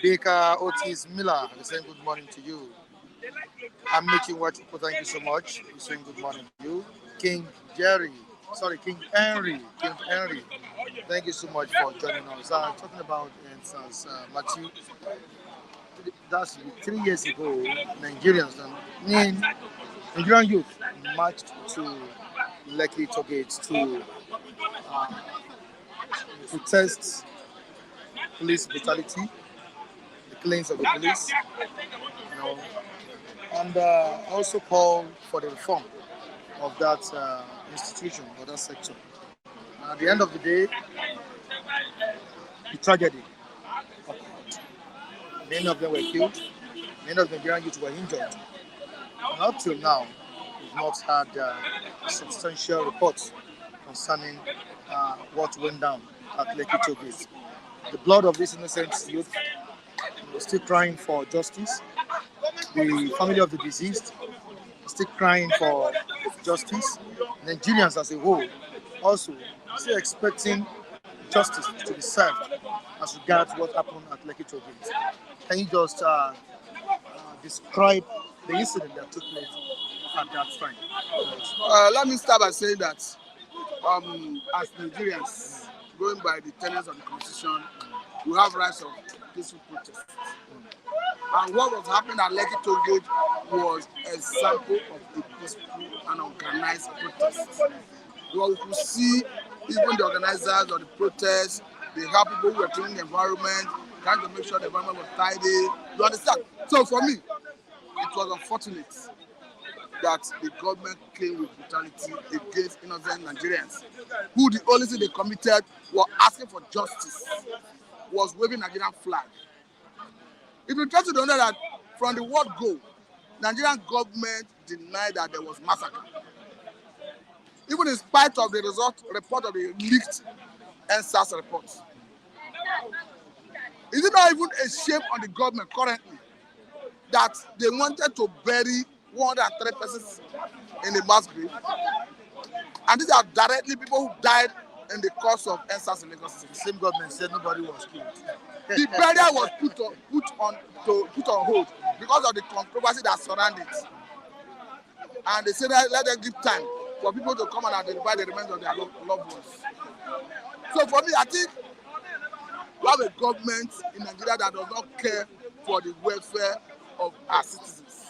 Baker Otis Miller, I'm saying good morning to you. I'm making what thank you so much. I'm saying good morning to you. King Henry. Thank you so much for joining us. Talking about Endsars, Matthew, that's 3 years ago, Nigerian youth marched to Lekki Tollgate to uh, protest police brutality, the killings of the police, and also call for the reform of that institution or that sector. At the end of the day, the tragedy occurred. Many of them were killed, many of the Nigerian youth were injured. And up till now, we've not had substantial reports concerning what went down at Lekki Tollgate. The blood of these innocent youth is still crying for justice. The family of the deceased is still crying for justice. Nigerians as a whole also still expecting justice to be served as regards what happened at Lekki Tollgate. Can you just describe the incident that took place at that time? Let me start by saying that as Nigerians, going by the tenets of the Constitution, we have rights of peaceful protest. And what was happening at Lekki Tollgate was a sample of a peaceful and organized protest. What we could see, even the organizers of the protest, they have people who were cleaning the environment, trying to make sure the environment was tidy. You understand? So for me, it was unfortunate that the government came with brutality against innocent Nigerians, who the only thing they committed was asking for justice, was waving Nigerian flag. If you try to know that from the word go, Nigerian government denied that there was massacre. Even in spite of the report of the leaked Endsars report. Is it not even a shame on the government currently that they wanted to bury 103 persons in a mass grave? And these are directly people who died in the course of Endsars in Lagos. The same government said nobody was killed. The burial was put on hold because of the controversy that surrounded it. And they said that let them give time for people to come and identify the remains of their loved ones. So for me, I think we have a government in Nigeria that does not care for the welfare of our citizens.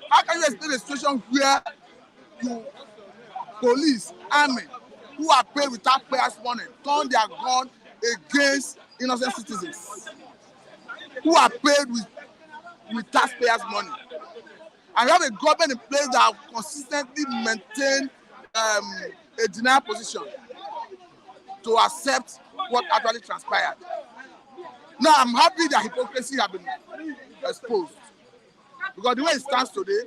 How can you explain a situation where police, army, who are paid with taxpayers' money, turn their gun against innocent citizens who are paid with taxpayers' money? And you have a government in place that have consistently maintained a denial position to accept what actually transpired. Now, I'm happy that hypocrisy has been exposed. Because the way it stands today,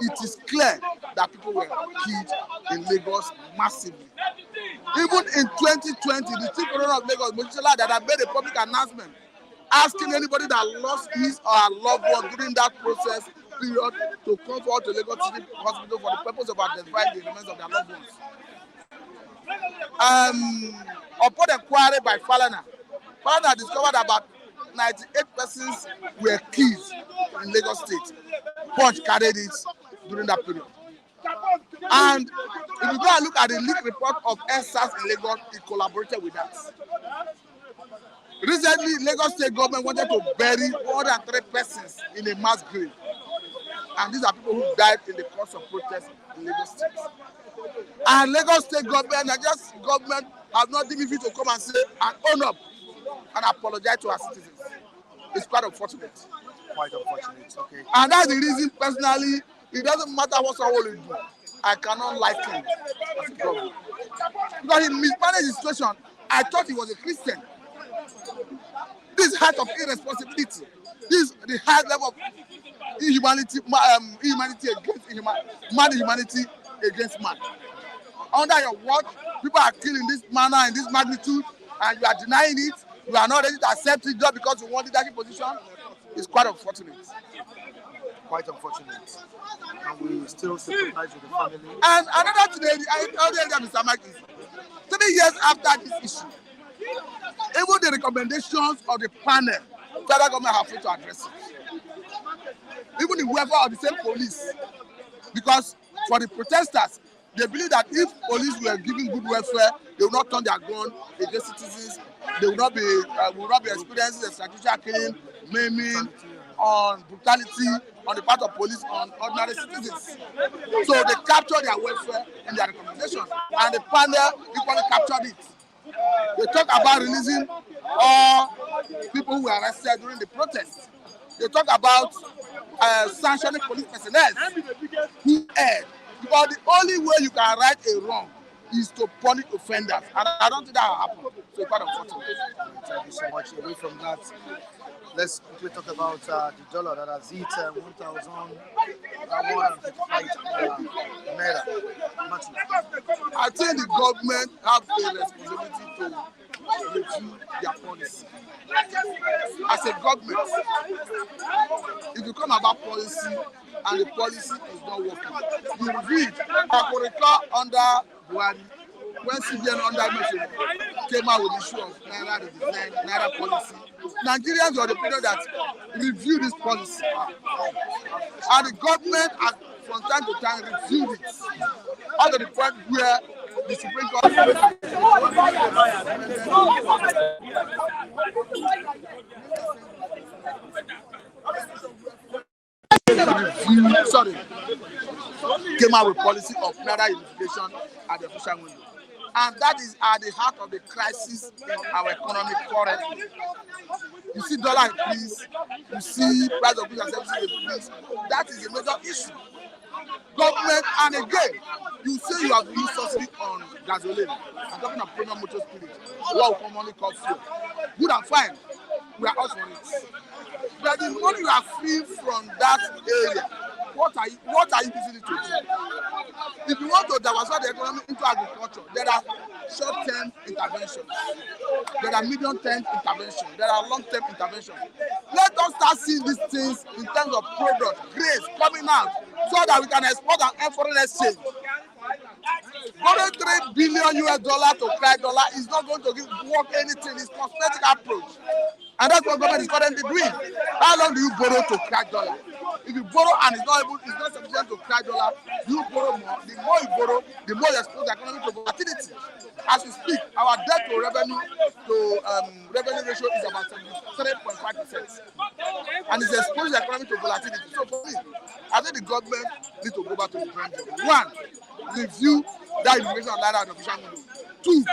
it is clear that people were killed in Lagos massively. Even in 2020, the chief coroner of Lagos, Mojisola, that had made a public announcement asking anybody that lost his or her loved one during that process period to come forward to Lagos City Hospital for the purpose of identifying the remains of their loved ones. Upon inquiry by Falana discovered about 98 persons were killed in Lagos State. Punch carried it during that period. And if you go and look at the leaked report of Endsars in Lagos, it collaborated with that. Recently, Lagos State government wanted to bury 103 persons in a mass grave. And these are people who died in the course of protests in Lagos State. And Lagos State government, Nigeria's government, have not given you to come and say and own up and apologize to our citizens. It's quite unfortunate. Quite unfortunate, okay. And that's the reason, personally, it doesn't matter what someone will do. I cannot like him as a government. Because he mismanaged the situation. I thought he was a Christian. This height of irresponsibility, this the high level of inhumanity, humanity against man. Under your watch, people are killing this manner in this magnitude, and you are denying it. You are not ready to accept it just because you want leadership position. It's quite unfortunate. Quite unfortunate. And we still sympathize with the family. And another today, I told you, Mr. Mike, 3 years after this issue, even the recommendations of the panel federal government have failed to address it. Even the welfare of the same police, because for the protesters, they believe that if police were giving good welfare, they will not turn their gun against citizens. They will not be experiencing extrajudicial killing, maiming, on brutality on the part of police on ordinary citizens. So they capture their welfare in their recommendation, and the panel equally captured it. They talk about releasing all people who were arrested during the protest. They talk about sanctioning police personnel who erred. Because the only way you can right a wrong is to punish offenders. And I don't think that will happen. So it's quite unfortunate. Thank you so much. Away from that, let's quickly talk about the dollar that has hit 1,155 naira. Matthew. I think the government have a responsibility to review their policy. As a government, if you come about policy and the policy is not working, you review it. I could recall under Buhari, when CBN under Mission came out with the issue of Naira redesign, Naira policy, Nigerians were the people that review this policy. And the government has, from time to time, reviewed it. Up to the point where the Supreme Court came out with policy of Naira unification at the official window. And that is at the heart of the crisis in our economy currently. You see dollar increase, you see price of goods and services increase. That is a major issue. Government, and again, you say you have used subsidy on gasoline. I'm talking of premium motor spirit, what we commonly call fuel. Good and fine, we are all for it. But the money you are free from that area, what are you using it to do? If you want to diversify the economy into agriculture, there are short-term interventions, there are medium-term interventions, there are long-term interventions. Let us start seeing these things in terms of product, grains coming out, so that we can export and foreign exchange. Borrowing $3 billion to cry dollar is not going to work anything. It's cosmetic approach. And that's what government is currently doing. How long do you borrow to crack dollar? If you borrow and it's not sufficient to crack dollar, you borrow more. The more you borrow, the more you expose the economy to volatility. As we speak, our debt to revenue ratio is about 73.5%. And it's exposing the economy to volatility. So for me, I think the government needs to go back to the drawing board. One, review that information on Naira and official window. Two,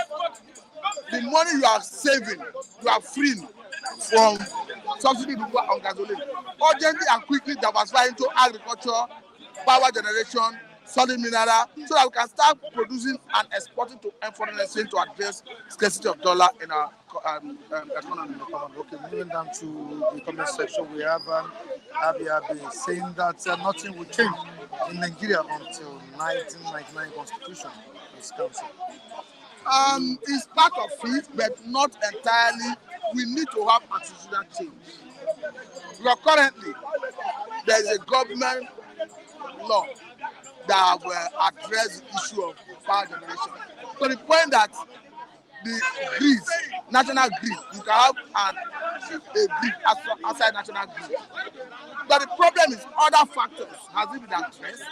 the money you are saving, you are freeing from subsidy on gasoline. Urgently and quickly diversify into agriculture, power generation, solid mineral, so that we can start producing and exporting to foreign exchange to address scarcity of dollar in our economy. Okay, moving down to the comment section, we have Abia saying that nothing will change in Nigeria until 1999 Constitution is cancelled. It's part of it, but not entirely. We need to have institutional change. Because currently, there is a government law that will address the issue of power generation. To the point that the grid, national grid, you can have a grid outside national grid. But the problem is other factors. Has it been addressed?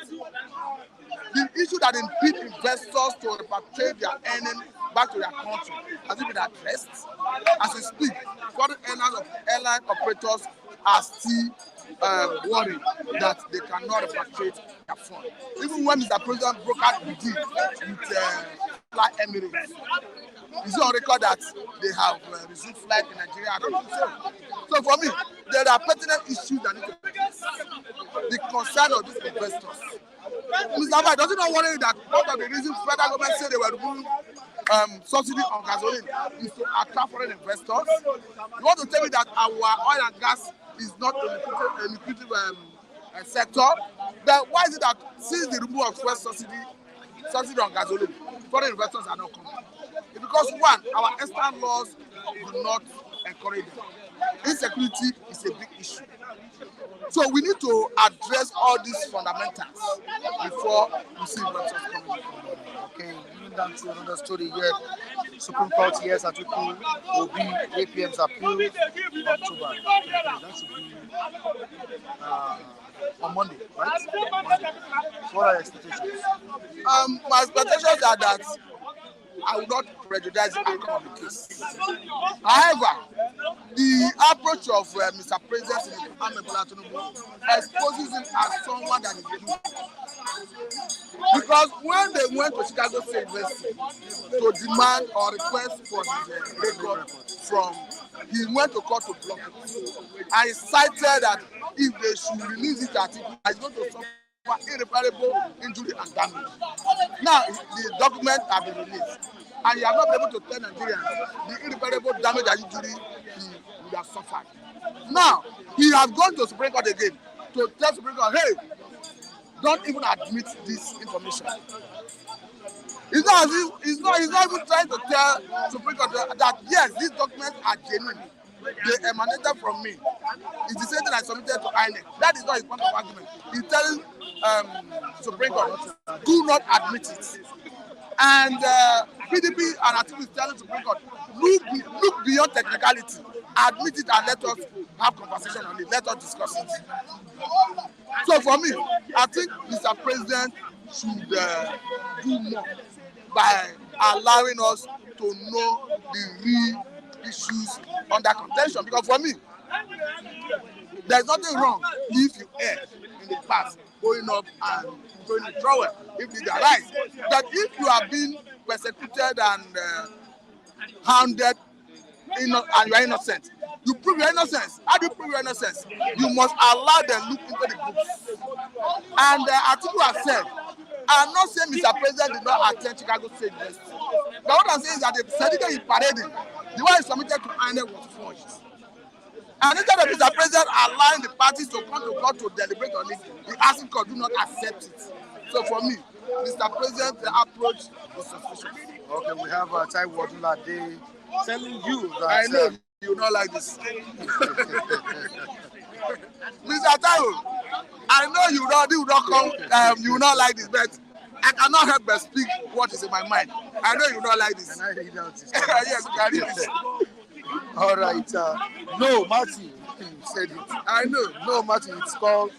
The issue that impede investors to repatriate their earnings back to their country, has it been addressed? As we speak, foreign airline operators are still worried that they cannot repatriate their funds. Even when Mr. President brokered the deal with Fly Emirates, it's on record that they have resumed flight in Nigeria. I don't think so. So for me, there are pertinent issues that need to be addressed. The concern of these investors. Mr. Abai, does it not worry that part of the reason federal government said they were removing subsidy on gasoline is to attract foreign investors? You want to tell me that our oil and gas is not a lucrative sector? Then why is it that since the removal of fuel subsidy on gasoline, foreign investors are not coming? It's because one, our external laws do not encourage them. Insecurity is a big issue. So we need to address all these fundamentals before we see investors coming. Okay, moving down to another story here. Supreme Court hears Atiku will be APM's appeal October. That should be on Monday, right? Monday. What are your expectations? My expectations are that I will not prejudice the outcome of the case. However, the approach of Mr. President Ahmed Bola Tinubu exposes him as someone that is guilty. Because when they went to Chicago State University to demand or request for his record from, he went to court to block it. And he cited that if they should release it, that it's going to suffer irreparable injury and damage. Now, the document has been released, and he has not been able to tell Nigerians the irreparable damage and injury he would have suffered. Now, he has gone to Supreme Court again to tell Supreme Court, hey, don't even admit this information. It's not even trying to tell Supreme Court that yes, these documents are genuine. They emanated from me. It's the same thing I submitted to INEC. That is not his point of argument. He's telling Supreme Court, do not admit it. And PDP and Atiku is telling Supreme Court, look beyond technicality, admit it and let us have conversation on it. Let us discuss it. So for me, I think Mr. President should do more by allowing us to know the real issues under contention. Because for me, there's nothing wrong if you err in the past, going up and throwing the trowel if they arise. That if you have been persecuted and hounded and you are innocent, you prove your innocence. How do you prove your innocence? You must allow them look into the books. And Atiku has said, I'm not saying Mr. President did not attend Chicago State University. But what I'm saying is that the certificate he parading, the one he submitted to INEC was forged. And instead of Mr. President allowing the parties to come to court to deliberate on it, he asking court do not accept it. So for me, Mr. President, the approach is suspicious. Okay, we have Taiwo Odunlade telling you that I know you don't like this. Mr. Taiwo, I know you don't come, you not like this, but I cannot help but speak what is in my mind. I know you don't like this. Can I read out this? Yes, you can read this. All right. No, Martin, you said it. I know. No, Martin, it's called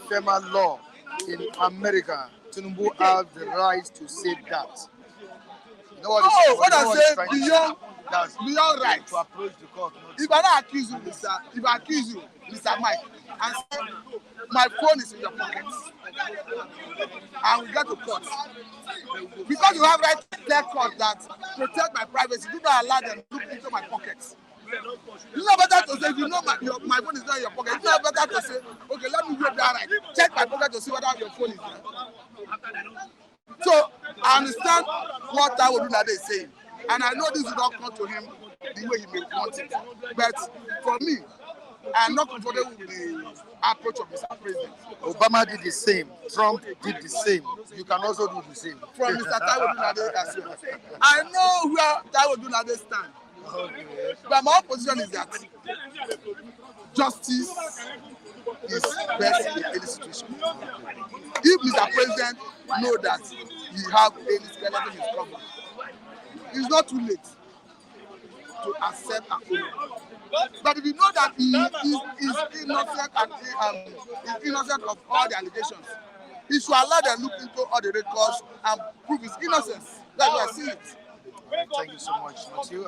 FEMA law in America. Tinubu has the right to say that. You know what I'm saying, beyond right. To approach the court. If I don't accuse you, Mr. Mike, and say my phone is in your pocket, and we get to court, because you have right to tell court that protect my privacy, do not allow them to look into my pockets. It's not better to say, if you know my phone is not in your pocket, it's not better to say, okay, let me wait that right, check my pocket to see whether your phone is there. So I understand what Taiwo Odunlade is saying, and I know this will not come to him the way he may want it. But for me, I'm not comfortable with the approach of Mr. President. Obama did the same. Trump did the same. You can also do the same. From Mr. Taiwo Odunlade as well. I know where Taiwo Odunlade stands. Okay. But my own position is that justice is best in any situation. If Mr. President knows that he has any skeleton in his cupboard, it's not too late to accept and own. But if you know that he is innocent and is innocent of all the allegations, he should allow them look into all the records and prove his innocence. That's why I see it. Thank you so much, Matthew.